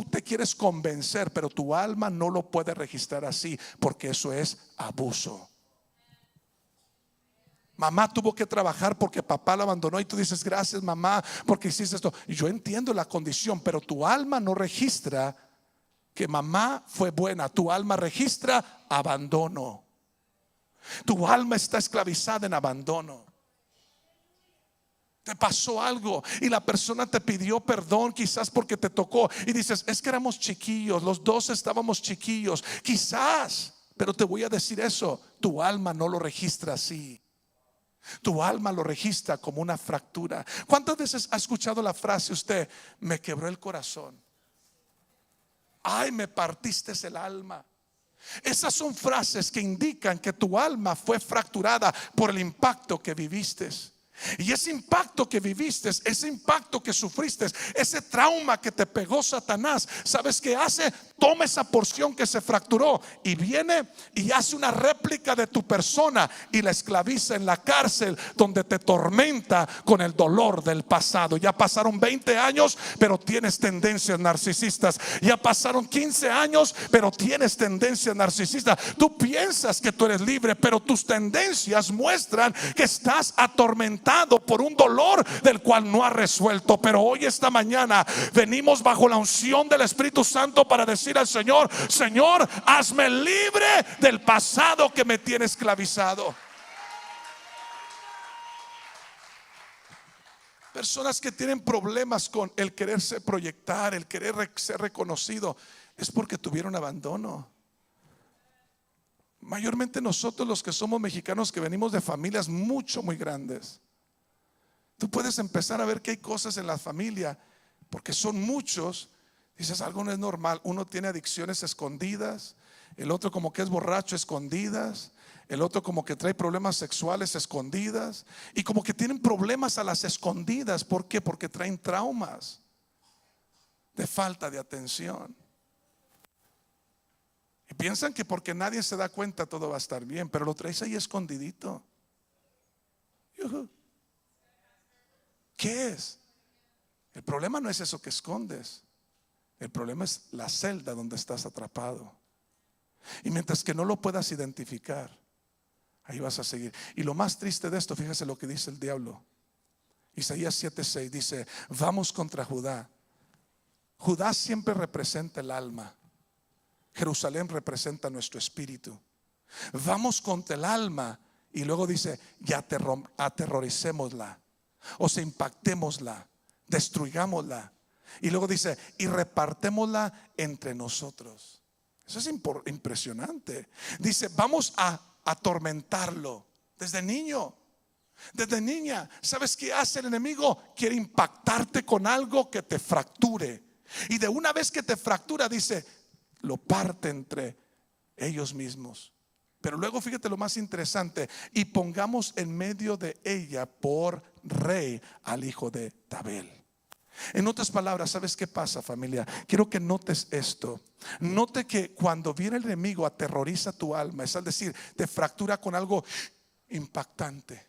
[SPEAKER 1] te quieres convencer, pero tu alma no lo puede registrar así porque eso es abuso. Mamá tuvo que trabajar porque papá la abandonó y tú dices gracias mamá porque hiciste esto. Y yo entiendo la condición, pero tu alma no registra que mamá fue buena. Tu alma registra abandono. Tu alma está esclavizada en abandono. Te pasó algo y la persona te pidió perdón, quizás porque te tocó y dices, es que éramos chiquillos, los dos estábamos chiquillos, quizás, pero te voy a decir eso, tu alma no lo registra así. Tu alma lo registra como una fractura. ¿Cuántas veces ha escuchado la frase usted, me quebró el corazón? Ay, me partiste el alma. Esas son frases que indican que tu alma fue fracturada por el impacto que viviste. Y ese impacto que viviste, ese impacto que sufriste, ese trauma que te pegó Satanás, ¿sabes qué hace? Toma esa porción que se fracturó y viene y hace una réplica de tu persona y la esclaviza en la cárcel, donde te tormenta con el dolor del pasado. Ya pasaron 20 años, pero tienes tendencias narcisistas. Ya pasaron 15 años, pero tienes tendencias narcisistas. Tú piensas que tú eres libre, pero tus tendencias muestran que estás atormentado por un dolor del cual no has resuelto. Pero hoy, esta mañana, venimos bajo la unción del Espíritu Santo para decir al Señor, Señor, hazme libre del pasado que me tiene esclavizado. Personas que tienen problemas con el quererse proyectar, el querer ser reconocido, es porque tuvieron abandono. Mayormente nosotros los que somos mexicanos, que venimos de familias muy grandes, tú puedes empezar a ver que hay cosas en la familia, porque son muchos. Dices, algo no es normal. Uno tiene adicciones escondidas, el otro como que es borracho escondidas, el otro como que trae problemas sexuales escondidas, y como que tienen problemas a las escondidas. ¿Por qué? Porque traen traumas de falta de atención. Y piensan que porque nadie se da cuenta todo va a estar bien, pero lo traes ahí escondidito. ¿Qué es? El problema no es eso que escondes. El problema es la celda donde estás atrapado. Y mientras que no lo puedas identificar, ahí vas a seguir. Y lo más triste de esto, fíjese lo que dice el diablo. Isaías 7:6 dice, vamos contra Judá. Judá siempre representa el alma. Jerusalén representa nuestro espíritu. Vamos contra el alma. Y luego dice, ya aterroricémosla, o sea, impactémosla, destruigámosla. Y luego dice, y repartémosla entre nosotros. Eso es impresionante. Dice, vamos a atormentarlo desde niño, desde niña. ¿Sabes qué hace el enemigo? Quiere impactarte con algo que te fracture. Y de una vez que te fractura, dice, lo parte entre ellos mismos. Pero luego fíjate lo más interesante, y pongamos en medio de ella por rey al hijo de Tabel. En otras palabras, ¿sabes qué pasa, familia? Quiero que notes esto. Note que cuando viene el enemigo, aterroriza tu alma, es decir, te fractura con algo impactante.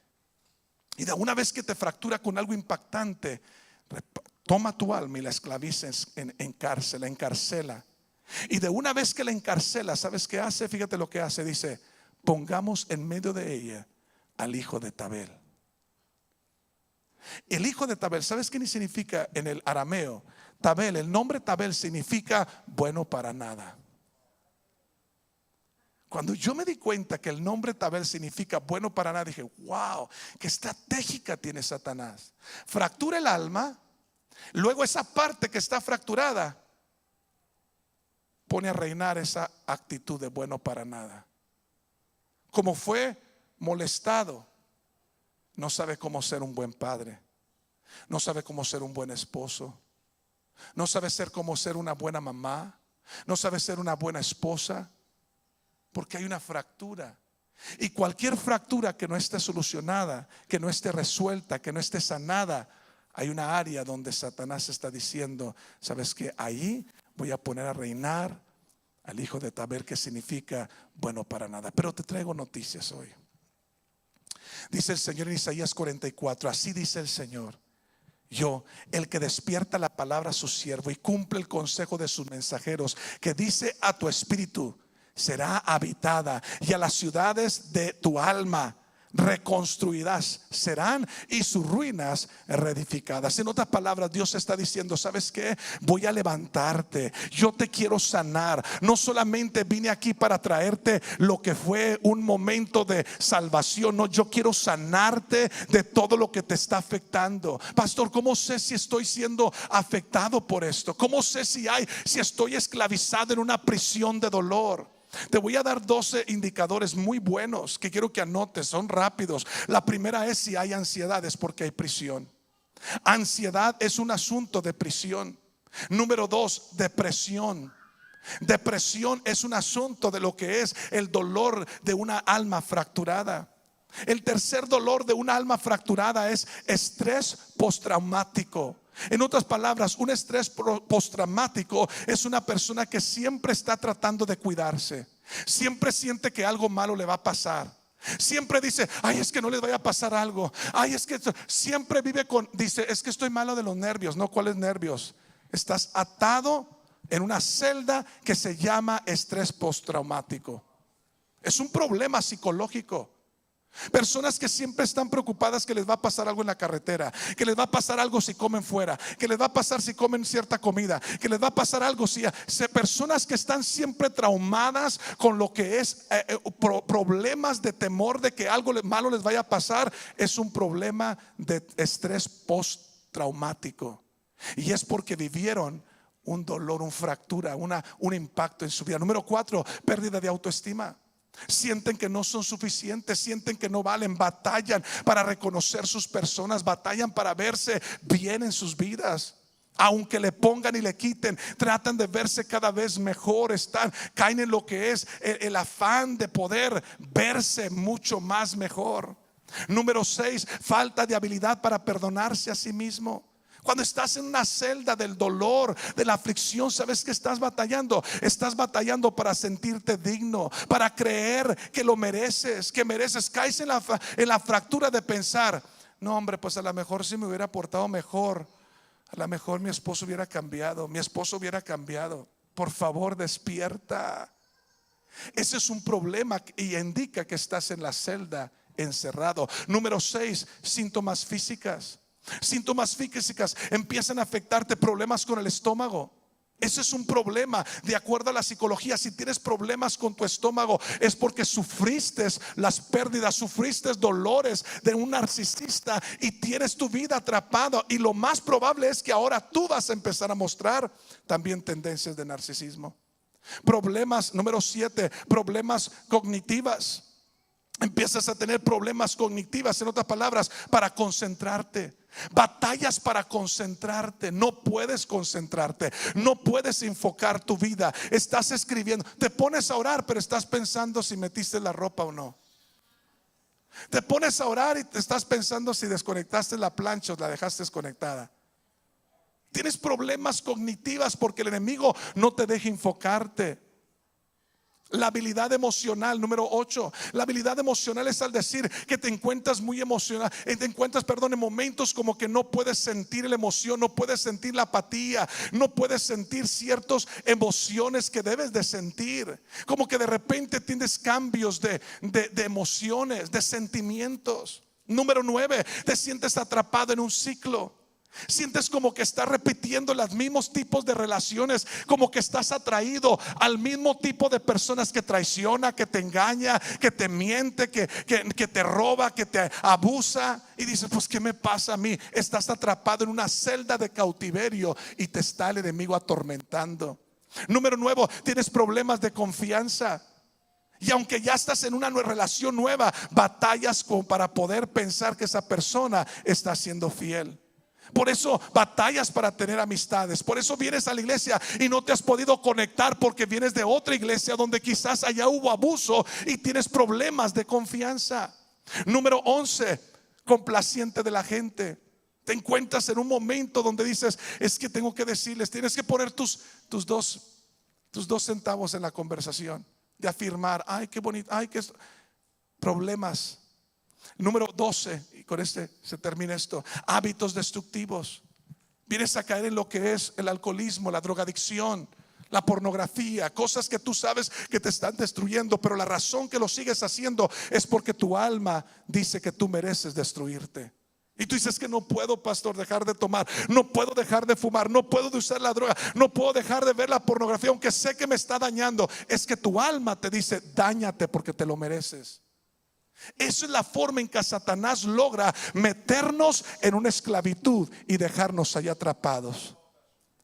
[SPEAKER 1] Y de una vez que te fractura con algo impactante, toma tu alma y la esclaviza en cárcel, la encarcela. Y de una vez que la encarcela, ¿sabes qué hace? Fíjate lo que hace. Dice, pongamos en medio de ella al hijo de Tabel. El hijo de Tabel, ¿sabes qué significa en el arameo? Tabel, el nombre Tabel significa bueno para nada. Cuando yo me di cuenta que el nombre Tabel significa bueno para nada, dije, wow, qué estratégica tiene Satanás. Fractura el alma, luego esa parte que está fracturada pone a reinar esa actitud de bueno para nada. Como fue molestado, no sabe cómo ser un buen padre, no sabe cómo ser un buen esposo, no sabe cómo ser una buena mamá, no sabe ser una buena esposa, porque hay una fractura. Y cualquier fractura que no esté solucionada, que no esté resuelta, que no esté sanada, hay una área donde Satanás está diciendo: ¿sabes qué? Ahí voy a poner a reinar al hijo de Taber, que significa bueno para nada. Pero te traigo noticias hoy. Dice el Señor en Isaías 44, así dice el Señor: yo, el que despierta la palabra a su siervo y cumple el consejo de sus mensajeros, que dice a tu espíritu: será habitada, y a las ciudades de tu alma reconstruidas serán, y sus ruinas reedificadas. En otras palabras, Dios está diciendo: ¿sabes qué? Voy a levantarte, yo te quiero sanar. No solamente vine aquí para traerte lo que fue un momento de salvación, no, yo quiero sanarte de todo lo que te está afectando. Pastor, ¿cómo sé si estoy siendo afectado por esto? ¿Cómo sé si estoy esclavizado en una prisión de dolor? Te voy a dar 12 indicadores muy buenos que quiero que anotes, son rápidos. La primera es si hay ansiedad, es porque hay prisión. Ansiedad es un asunto de prisión. Número 2, depresión. Depresión es un asunto de lo que es el dolor de una alma fracturada. El tercer dolor de una alma fracturada es estrés postraumático. En otras palabras, un estrés postraumático es una persona que siempre está tratando de cuidarse, siempre siente que algo malo le va a pasar, siempre dice: ay, es que no les vaya a pasar algo. Ay, es que siempre vive dice: es que estoy malo de los nervios. No, ¿cuáles nervios? Estás atado en una celda que se llama estrés postraumático. Es un problema psicológico. Personas que siempre están preocupadas que les va a pasar algo en la carretera, que les va a pasar algo si comen fuera, que les va a pasar si comen cierta comida, que les va a pasar algo si personas que están siempre traumadas con lo que es problemas de temor de que algo malo les vaya a pasar. Es un problema de estrés postraumático, y es porque vivieron un dolor, una fractura, un impacto en su vida. Número 4, pérdida de autoestima. Sienten que no son suficientes, sienten que no valen, batallan para reconocer sus personas, batallan para verse bien en sus vidas. Aunque le pongan y le quiten, tratan de verse cada vez mejor, caen en lo que es el afán de poder verse mucho más mejor. Número 6, falta de habilidad para perdonarse a sí mismo. Cuando estás en una celda del dolor, de la aflicción, ¿sabes que estás batallando? Estás batallando para sentirte digno, para creer que lo mereces, que mereces. Caes en la fractura de pensar: no, hombre, pues a lo mejor si me hubiera portado mejor, a lo mejor mi esposo hubiera cambiado, mi esposo hubiera cambiado. Por favor, despierta. Ese es un problema y indica que estás en la celda encerrado. Número 6, síntomas físicas. Síntomas físicas empiezan a afectarte, problemas con el estómago. Ese es un problema de acuerdo a la psicología. Si tienes problemas con tu estómago, es porque sufriste las pérdidas, sufriste dolores de un narcisista y tienes tu vida atrapada. Y lo más probable es que ahora tú vas a empezar a mostrar también tendencias de narcisismo. Problemas, número 7, problemas cognitivas. Empiezas a tener problemas cognitivas, en otras palabras, para concentrarte. Batallas para concentrarte, no puedes concentrarte, no puedes enfocar tu vida. Estás escribiendo, te pones a orar, pero estás pensando si metiste la ropa o no. Te pones a orar y te estás pensando si desconectaste la plancha o la dejaste desconectada. Tienes problemas cognitivas porque el enemigo no te deja enfocarte. La habilidad emocional, número 8. La habilidad emocional es al decir que te encuentras muy emocional, te encuentras, en momentos como que no puedes sentir la emoción, no puedes sentir la apatía, no puedes sentir ciertas emociones que debes de sentir. Como que de repente tienes cambios de emociones, de sentimientos. Número 9, te sientes atrapado en un ciclo. Sientes como que estás repitiendo los mismos tipos de relaciones, como que estás atraído al mismo tipo de personas que traiciona, que te engaña, que te miente, que te roba, que te abusa. Y dices: pues ¿qué me pasa a mí? Estás atrapado en una celda de cautiverio y te está el enemigo atormentando. Número 9, tienes problemas de confianza. Y aunque ya estás en una relación nueva, batallas como para poder pensar que esa persona está siendo fiel. Por eso batallas para tener amistades. Por eso vienes a la iglesia y no te has podido conectar, porque vienes de otra iglesia donde quizás allá hubo abuso y tienes problemas de confianza. Número 11, complaciente de la gente. Te encuentras en un momento donde dices: es que tengo que decirles, tienes que poner tus dos centavos en la conversación, de afirmar: ay, qué bonito, ay, qué problemas. Número 12, y con este se termina esto: hábitos destructivos. Vienes a caer en lo que es el alcoholismo, la drogadicción, la pornografía, cosas que tú sabes que te están destruyendo, pero la razón que lo sigues haciendo es porque tu alma dice que tú mereces destruirte. Y tú dices: que no puedo, pastor, dejar de tomar, no puedo dejar de fumar, no puedo de usar la droga, no puedo dejar de ver la pornografía, aunque sé que me está dañando. Es que tu alma te dice: dáñate porque te lo mereces. Esa es la forma en que Satanás logra meternos en una esclavitud y dejarnos allá atrapados.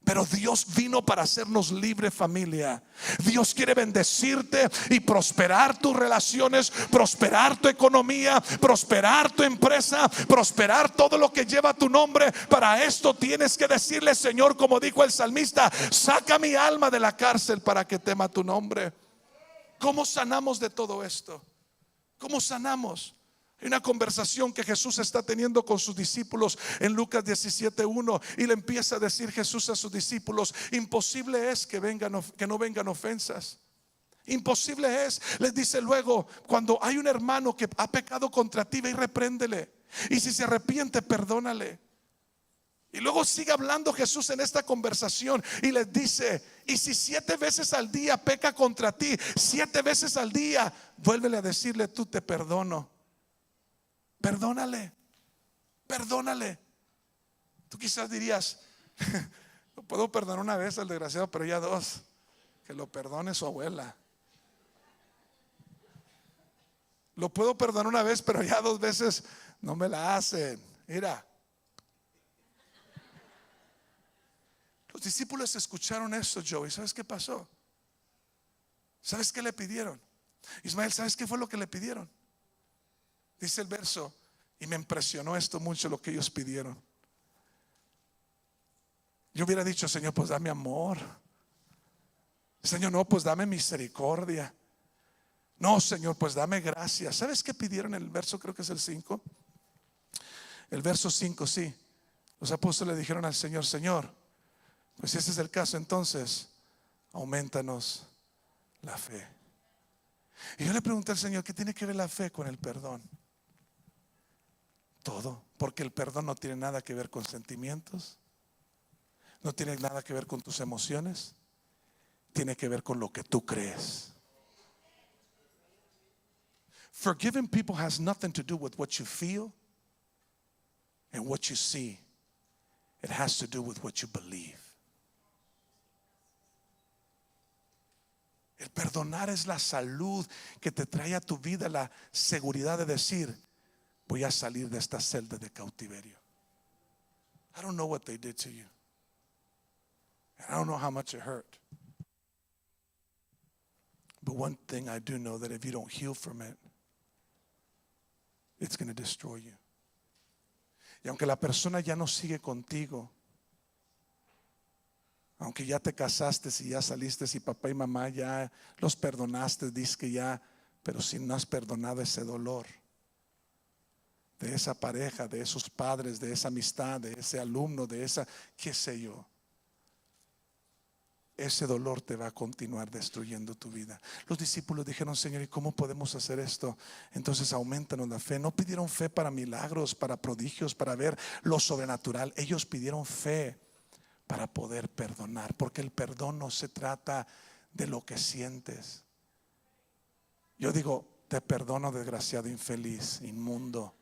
[SPEAKER 1] Pero Dios vino para hacernos libre, familia. Dios quiere bendecirte y prosperar tus relaciones, prosperar tu economía, prosperar tu empresa, prosperar todo lo que lleva tu nombre. Para esto tienes que decirle: Señor, como dijo el salmista, saca mi alma de la cárcel para que tema tu nombre. ¿Cómo sanamos de todo esto? ¿Cómo sanamos? Hay una conversación que Jesús está teniendo con sus discípulos en Lucas 17:1, y le empieza a decir Jesús a sus discípulos: imposible es que no vengan ofensas. Imposible es, les dice luego, cuando hay un hermano que ha pecado contra ti, ve y repréndele, y si se arrepiente, perdónale. Y luego sigue hablando Jesús en esta conversación y les dice: y si 7 veces al día peca contra ti, 7 veces al día, vuélvele a decirle: tú te perdono. Perdónale, perdónale. Tú quizás dirías: lo puedo perdonar una vez al desgraciado, pero ya 2, que lo perdone su abuela. Lo puedo perdonar una vez, pero ya 2 veces no me la hacen. Mira, los discípulos escucharon esto, Joey. ¿Sabes qué pasó? ¿Sabes qué le pidieron? Ismael, ¿sabes qué fue lo que le pidieron? Dice el verso, y me impresionó esto mucho, lo que ellos pidieron. Yo hubiera dicho: Señor, pues dame amor. Señor, no, pues dame misericordia. No, Señor, pues dame gracia. ¿Sabes qué pidieron en el verso? Creo que es el 5. El verso 5, sí. Los apóstoles le dijeron al Señor: Señor, pues si ese es el caso, entonces aumentanos la fe. Y yo le pregunté al Señor: ¿qué tiene que ver la fe con el perdón? Todo, porque el perdón no tiene nada que ver con sentimientos, no tiene nada que ver con tus emociones, tiene que ver con lo que tú crees. Forgiving people has nothing to do with what you feel and what you see. It has to do with what you believe. El perdonar es la salud que te trae a tu vida, la seguridad de decir: voy a salir de esta celda de cautiverio. I don't know what they did to you, and I don't know how much it hurt. But one thing I do know, that if you don't heal from it, it's going to destroy you. Y aunque la persona ya no sigue contigo, aunque ya te casaste y ya saliste y papá y mamá ya los perdonaste, dices que ya, pero si no has perdonado ese dolor de esa pareja, de esos padres, de esa amistad, de ese alumno, de esa, qué sé yo, ese dolor te va a continuar destruyendo tu vida. Los discípulos dijeron: Señor, ¿y cómo podemos hacer esto? Entonces aumentanos la fe. No pidieron fe para milagros, para prodigios, para ver lo sobrenatural. Ellos pidieron fe para poder perdonar, porque el perdón no se trata de lo que sientes. Yo digo: te perdono, desgraciado, infeliz, inmundo,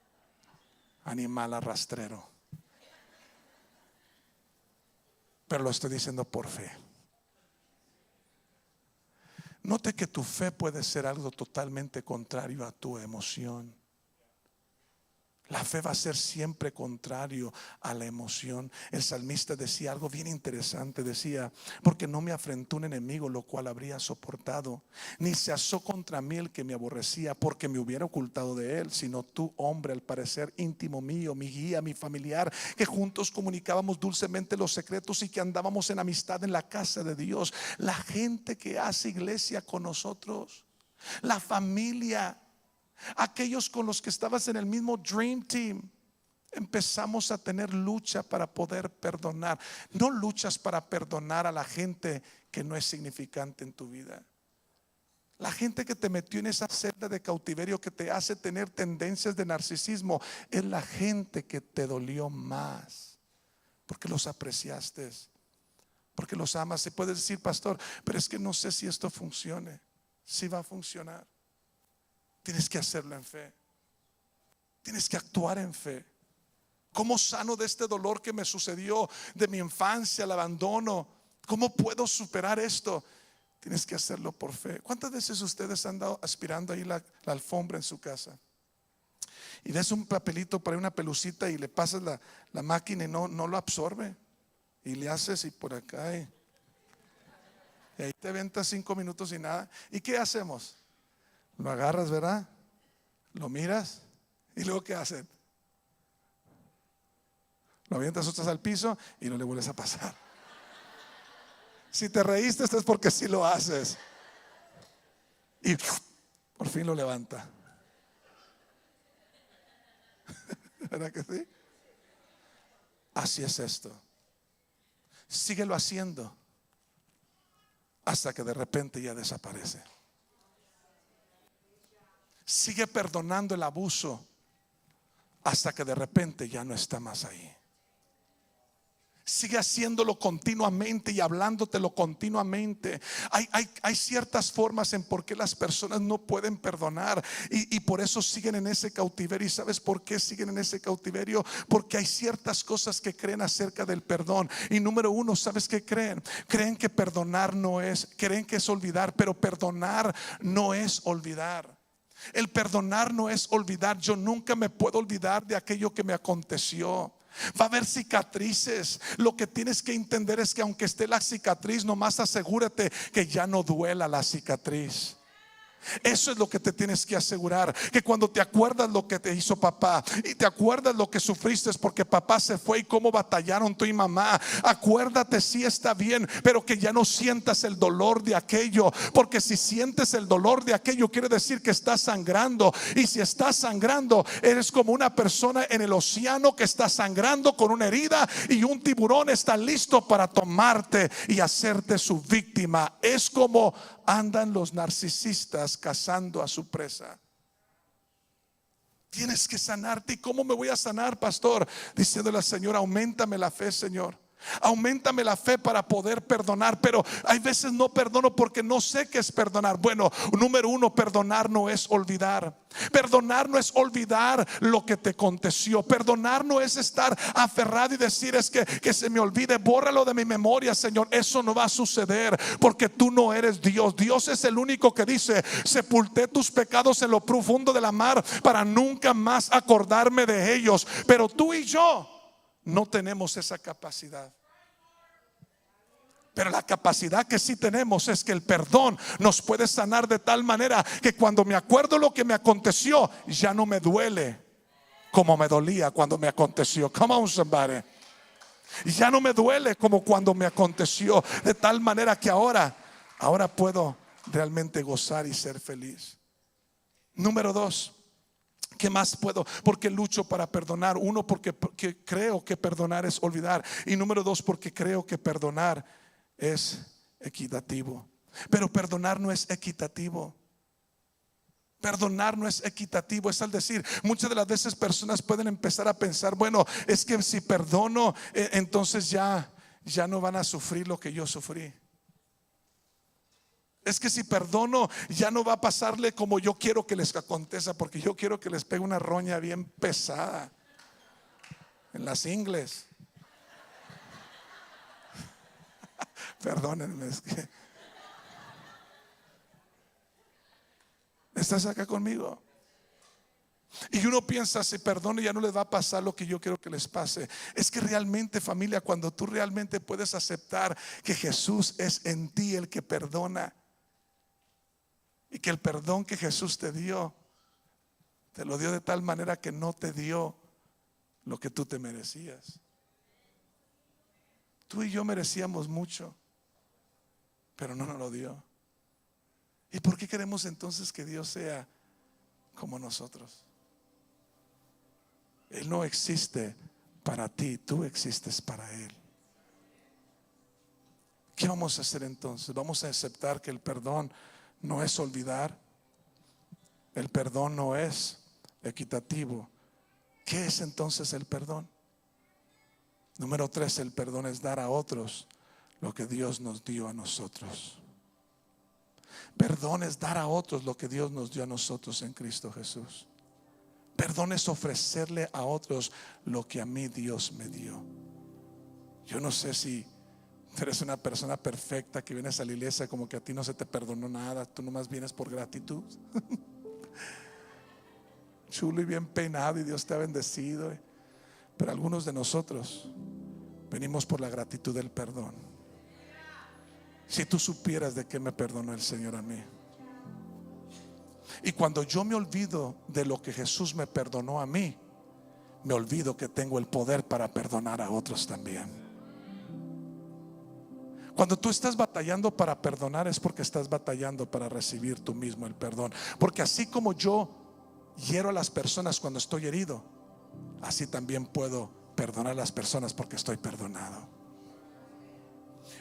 [SPEAKER 1] animal arrastrero. Pero lo estoy diciendo por fe. Note que tu fe puede ser algo totalmente contrario a tu emoción. La fe va a ser siempre contrario a la emoción. El salmista decía algo bien interesante. Decía: porque no me afrentó un enemigo, lo cual habría soportado, ni se asó contra mí el que me aborrecía, porque me hubiera ocultado de él, sino tú, hombre, al parecer íntimo mío, mi guía, mi familiar, que juntos comunicábamos dulcemente los secretos y que andábamos en amistad en la casa de Dios. La gente que hace iglesia con nosotros, la familia, aquellos con los que estabas en el mismo Dream Team, empezamos a tener lucha para poder perdonar. No luchas para perdonar a la gente que no es significante en tu vida. La gente que te metió en esa celda de cautiverio, que te hace tener tendencias de narcisismo, es la gente que te dolió más, porque los apreciaste, porque los amas. Y puedes decir: pastor, pero es que no sé si esto funcione. Sí va a funcionar. Tienes que hacerlo en fe. Tienes que actuar en fe. ¿Cómo sano de este dolor que me sucedió de mi infancia, el abandono? ¿Cómo puedo superar esto? Tienes que hacerlo por fe. ¿Cuántas veces ustedes han dado aspirando ahí la alfombra en su casa? Y ves un papelito para una pelucita y le pasas la máquina y no lo absorbe. Y le haces y por acá y ahí te aventas 5 minutos y nada. ¿Y qué hacemos? Lo agarras, ¿verdad? Lo miras y luego ¿qué hacen? Lo avientas otras al piso y no le vuelves a pasar. Si te reíste, esto es porque sí lo haces. Y por fin lo levanta. ¿Verdad que sí? Así es esto. Síguelo haciendo hasta que de repente ya desaparece. Sigue perdonando el abuso hasta que de repente ya no está más ahí. Sigue haciéndolo continuamente y hablándotelo continuamente. Hay ciertas formas en por qué las personas no pueden perdonar y por eso siguen en ese cautiverio. ¿Y sabes por qué siguen en ese cautiverio? Porque hay ciertas cosas que creen acerca del perdón. Y número uno, ¿sabes qué creen? Creen que perdonar no es, creen que es olvidar, pero perdonar no es olvidar. El perdonar no es olvidar. Yo nunca me puedo olvidar de aquello que me aconteció. Va a haber cicatrices. Lo que tienes que entender es que aunque esté la cicatriz, nomás asegúrate que ya no duela la cicatriz. Eso es lo que te tienes que asegurar. Que cuando te acuerdas lo que te hizo papá y te acuerdas lo que sufriste porque papá se fue y cómo batallaron tú y mamá, acuérdate, sí está bien, pero que ya no sientas el dolor de aquello. Porque si sientes el dolor de aquello, quiere decir que estás sangrando. Y si estás sangrando, eres como una persona en el océano que está sangrando con una herida y un tiburón está listo para tomarte y hacerte su víctima. Es como andan los narcisistas cazando a su presa. Tienes que sanarte. ¿Y cómo me voy a sanar, pastor? Diciéndole al Señor: auméntame la fe, Señor. Auméntame la fe para poder perdonar. Pero hay veces no perdono porque no sé qué es perdonar. Bueno, número uno, perdonar no es olvidar. Perdonar no es olvidar lo que te aconteció. Perdonar no es estar aferrado y decir: es que se me olvide, bórralo de mi memoria, Señor. Eso no va a suceder porque tú no eres Dios. Dios es el único que dice: sepulté tus pecados en lo profundo de la mar para nunca más acordarme de ellos. Pero tú y yo no tenemos esa capacidad. Pero la capacidad que sí tenemos es que el perdón nos puede sanar de tal manera que cuando me acuerdo lo que me aconteció, ya no me duele como me dolía cuando me aconteció. Come on, somebody. Ya no me duele como cuando me aconteció, de tal manera que ahora puedo realmente gozar y ser feliz. Número dos, ¿qué más puedo? Porque lucho para perdonar. Uno, porque creo que perdonar es olvidar. Y número dos, porque creo que perdonar es equitativo. Pero perdonar no es equitativo. Perdonar no es equitativo. Es al decir, muchas de las veces personas pueden empezar a pensar: bueno, es que si perdono, entonces ya no van a sufrir lo que yo sufrí. Es que si perdono, ya no va a pasarle como yo quiero que les acontezca, porque yo quiero que les pegue una roña bien pesada en las ingles. Perdónenme, es que ¿estás acá conmigo? Y uno piensa, si perdono ya no les va a pasar lo que yo quiero que les pase. Es que realmente, familia, cuando tú realmente puedes aceptar que Jesús es en ti el que perdona, y que el perdón que Jesús te dio, te lo dio de tal manera que no te dio lo que tú te merecías. Tú y yo merecíamos mucho, pero no nos lo dio. ¿Y por qué queremos entonces que Dios sea como nosotros? Él no existe para ti, tú existes para Él. ¿Qué vamos a hacer entonces? Vamos a aceptar que el perdón no es olvidar. El perdón no es equitativo. ¿Qué es entonces el perdón? Número 3, el perdón es dar a otros lo que Dios nos dio a nosotros. Perdón es dar a otros lo que Dios nos dio a nosotros en Cristo Jesús. Perdón es ofrecerle a otros lo que a mí Dios me dio. Yo no sé si eres una persona perfecta que vienes a la iglesia como que a ti no se te perdonó nada, tú nomás vienes por gratitud. Chulo y bien peinado y Dios te ha bendecido. Pero algunos de nosotros venimos por la gratitud del perdón. Si tú supieras de qué me perdonó el Señor a mí. Y cuando yo me olvido de lo que Jesús me perdonó a mí, me olvido que tengo el poder para perdonar a otros también. Cuando tú estás batallando para perdonar, es porque estás batallando para recibir tú mismo el perdón. Porque así como yo hiero a las personas cuando estoy herido, así también puedo perdonar a las personas porque estoy perdonado.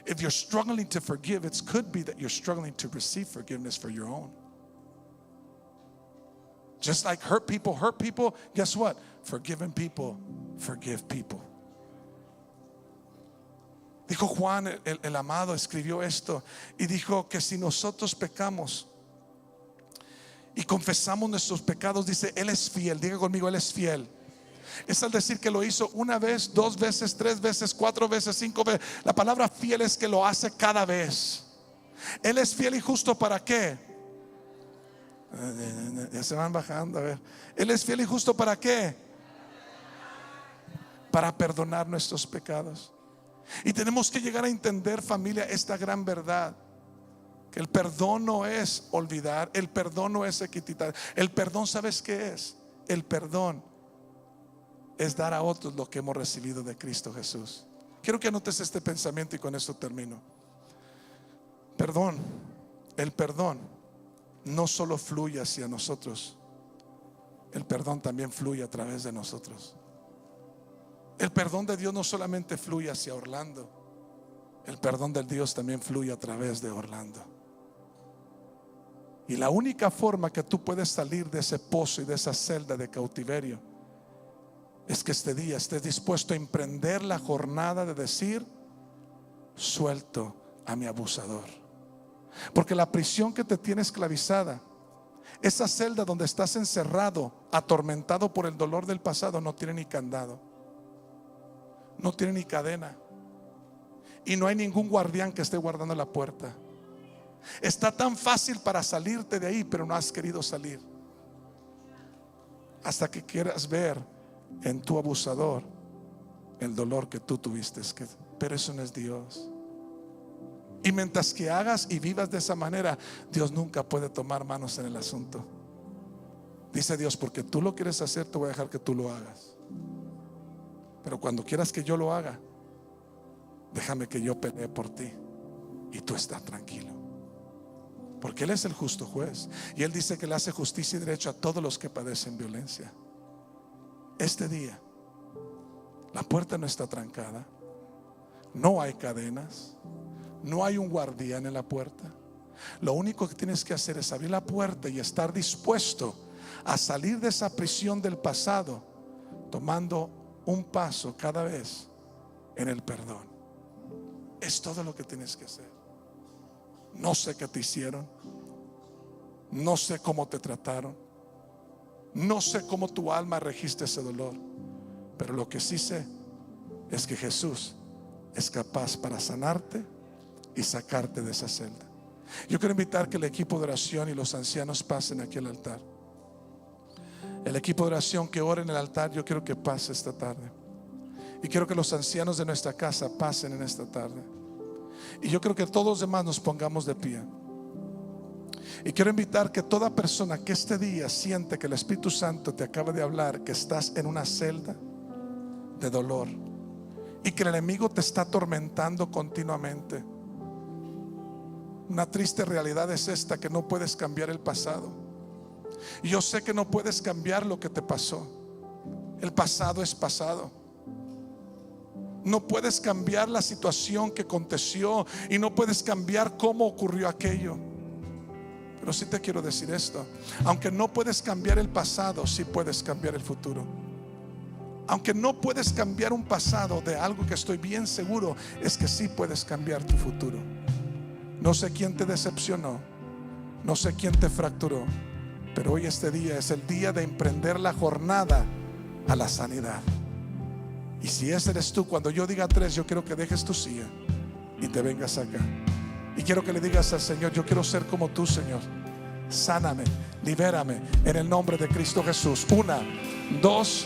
[SPEAKER 1] If you're struggling to forgive, it could be that you're struggling to receive forgiveness for your own. Just like hurt people, guess what? Forgiven people, forgive people. Dijo Juan, el amado, escribió esto y dijo que si nosotros pecamos y confesamos nuestros pecados, dice, Él es fiel. Diga conmigo, Él es fiel. Es al decir que lo hizo una vez, 2 veces, 3 veces, 4 veces, 5 veces. La palabra fiel es que lo hace cada vez. Él es fiel y justo. ¿Para qué? Ya se van bajando, a ver. Él es fiel y justo. ¿Para qué? Para perdonar nuestros pecados. Y tenemos que llegar a entender, familia, esta gran verdad: que el perdón no es olvidar, el perdón no es equitativo. El perdón, ¿sabes qué es? El perdón es dar a otros lo que hemos recibido de Cristo Jesús. Quiero que anotes este pensamiento y con esto termino. Perdón, el perdón no solo fluye hacia nosotros, el perdón también fluye a través de nosotros. El perdón de Dios no solamente fluye hacia Orlando, el perdón de Dios también fluye a través de Orlando. Y la única forma que tú puedes salir de ese pozo y de esa celda de cautiverio es que este día estés dispuesto a emprender la jornada de decir: suelto a mi abusador. Porque la prisión que te tiene esclavizada, esa celda donde estás encerrado, atormentado por el dolor del pasado, no tiene ni candado, no tiene ni cadena, y no hay ningún guardián que esté guardando la puerta. Está tan fácil para salirte de ahí, pero no has querido salir hasta que quieras ver en tu abusador el dolor que tú tuviste. Pero eso no es Dios. Y mientras que hagas y vivas de esa manera, Dios nunca puede tomar manos en el asunto. Dice Dios: porque tú lo quieres hacer, te voy a dejar que tú lo hagas. Pero cuando quieras que yo lo haga, déjame que yo pelee por ti y tú estás tranquilo. Porque Él es el justo juez, y Él dice que le hace justicia y derecho a todos los que padecen violencia. Este día la puerta no está trancada, no hay cadenas, no hay un guardián en la puerta. Lo único que tienes que hacer es abrir la puerta y estar dispuesto a salir de esa prisión del pasado, tomando un paso cada vez en el perdón. Es todo lo que tienes que hacer. No sé qué te hicieron, no sé cómo te trataron, no sé cómo tu alma registra ese dolor, pero lo que sí sé es que Jesús es capaz para sanarte y sacarte de esa celda. Yo quiero invitar que el equipo de oración y los ancianos pasen aquí al altar. El equipo de oración que ora en el altar, yo quiero que pase esta tarde. Y quiero que los ancianos de nuestra casa pasen en esta tarde. Y yo creo que todos los demás nos pongamos de pie. Y quiero invitar que toda persona que este día siente que el Espíritu Santo te acaba de hablar, que estás en una celda de dolor y que el enemigo te está atormentando continuamente. Una triste realidad es esta, que no puedes cambiar el pasado. Y yo sé que no puedes cambiar lo que te pasó. El pasado es pasado. No puedes cambiar la situación que aconteció y no puedes cambiar cómo ocurrió aquello. Pero sí te quiero decir esto: aunque no puedes cambiar el pasado, sí puedes cambiar el futuro. Aunque no puedes cambiar un pasado, de algo que estoy bien seguro es que sí puedes cambiar tu futuro. No sé quién te decepcionó, no sé quién te fracturó, pero hoy este día es el día de emprender la jornada a la sanidad. Y si ese eres tú, cuando yo diga 3, yo quiero que dejes tu silla y te vengas acá. Y quiero que le digas al Señor: yo quiero ser como tú, Señor. Sáname, libérame en el nombre de Cristo Jesús. 1, 2,